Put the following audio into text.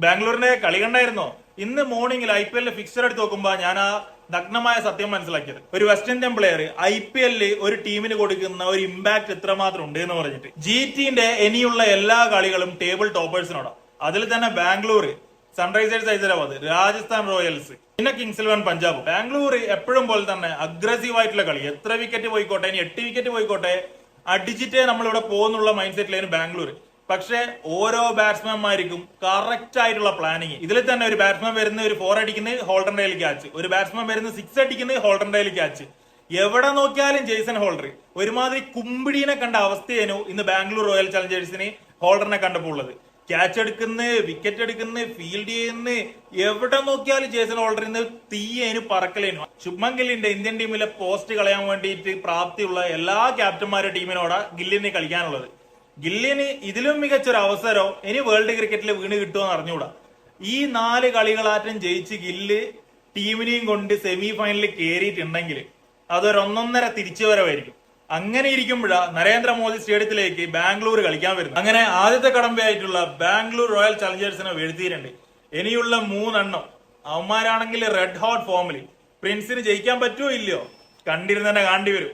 ബാംഗ്ലൂരിന്റെ കളി കണ്ടായിരുന്നോ? ഇന്ന് മോർണിംഗിൽ IPL ഫിക്സർ എടുത്ത് നോക്കുമ്പോ ഞാൻ ആ നഗ്നമായ സത്യം മനസ്സിലാക്കിയത്. ഒരു വെസ്റ്റ് ഇന്ത്യൻ പ്ലെയർ IPL ഒരു ടീമിന് കൊടുക്കുന്ന ഒരു ഇമ്പാക്ട് എത്രമാത്രം ഉണ്ട് എന്ന് പറഞ്ഞിട്ട്. GTന്റെ ഇനിയുള്ള എല്ലാ കളികളും ടേബിൾ ടോപ്പേഴ്സിനോടാണ്. അതിൽ തന്നെ ബാംഗ്ലൂർ, സൺറൈസേഴ്സ് ഹൈദരാബാദ്, രാജസ്ഥാൻ റോയൽസ്, പിന്നെ കിങ്സ് 11 പഞ്ചാബ്. ബാംഗ്ലൂർ എപ്പോഴും പോലെ തന്നെ അഗ്രസീവ് ആയിട്ടുള്ള കളി, എത്ര വിക്കറ്റ് പോയിക്കോട്ടെ, ഇനി 8 വിക്കറ്റ് പോയിക്കോട്ടെ, അടിച്ചിട്ടേ നമ്മളിവിടെ പോകുന്നുള്ള മൈൻഡ് സെറ്റിലായിരുന്നു ബാംഗ്ലൂർ. പക്ഷെ ഓരോ ബാറ്റ്സ്മാൻമാർക്കും കറക്റ്റ് ആയിട്ടുള്ള പ്ലാനിങ്. ഇതിൽ തന്നെ ഒരു ബാറ്റ്സ്മാൻ വരുന്ന ഒരു 4 അടിക്കുന്നത് ഹോൾഡർ ഡേയിൽ ക്യാച്ച്, ഒരു ബാറ്റ്സ്മാൻ വരുന്ന 6 അടിക്കുന്നത് ഹോൾഡർ ഡേയിൽ ക്യാച്ച്. എവിടെ നോക്കിയാലും ജെയ്സൺ ഹോൾഡർ. ഒരുമാതിരി കുമ്പിടീനെ കണ്ട അവസ്ഥയേനു ഇന്ന് ബാംഗ്ലൂർ റോയൽ ചലഞ്ചേഴ്സിന് ഹോൾഡറിനെ കണ്ടപ്പോൾ ഉള്ളത്. ക്യാച്ച് എടുക്കുന്ന, വിക്കറ്റ് എടുക്കുന്ന, ഫീൽഡ് ചെയ്യുന്ന, എവിടെ നോക്കിയാലും ജേസൺ ഹോൾഡറിന്ന് തീയേനു പറക്കലേനു. ശുഭ്മൻ ഗില്ലിന്റെ ഇന്ത്യൻ ടീമിലെ പോസ്റ്റ് കളയാൻ വേണ്ടിയിട്ട് പ്രാപ്തിയുള്ള എല്ലാ ക്യാപ്റ്റന്മാരുടെ ടീമിനോടാ ഗില്ലിന് കളിക്കാനുള്ളത്. ഗില്ലിന് ഇതിലും മികച്ചൊരു അവസരം ഇനി വേൾഡ് ക്രിക്കറ്റിൽ വീണ് കിട്ടുമെന്ന് അറിഞ്ഞുകൂടാ. ഈ 4 കളികളാറ്റം ജയിച്ച് ഗില്ല് ടീമിനെയും കൊണ്ട് സെമി ഫൈനലിൽ കയറിയിട്ടുണ്ടെങ്കിൽ അതൊരു 1.5 തിരിച്ചുവരവായിരിക്കും. അങ്ങനെ ഇരിക്കുമ്പോഴാ നരേന്ദ്രമോദി സ്റ്റേഡിയത്തിലേക്ക് ബാംഗ്ലൂർ കളിക്കാൻ വരുന്നത്. അങ്ങനെ ആദ്യത്തെ കടമ്പയായിട്ടുള്ള ബാംഗ്ലൂർ റോയൽ ചലഞ്ചേഴ്സിനെ വീഴ്ത്തിയിട്ടുണ്ട്. ഇനിയുള്ള 3 എണ്ണം അവന്മാരാണെങ്കിൽ റെഡ് ഹോട്ട് ഫോമിൽ. പ്രിൻസിന് ജയിക്കാൻ പറ്റുമോ ഇല്ലയോ കണ്ടിരുന്നെ കാണേണ്ടി വരും.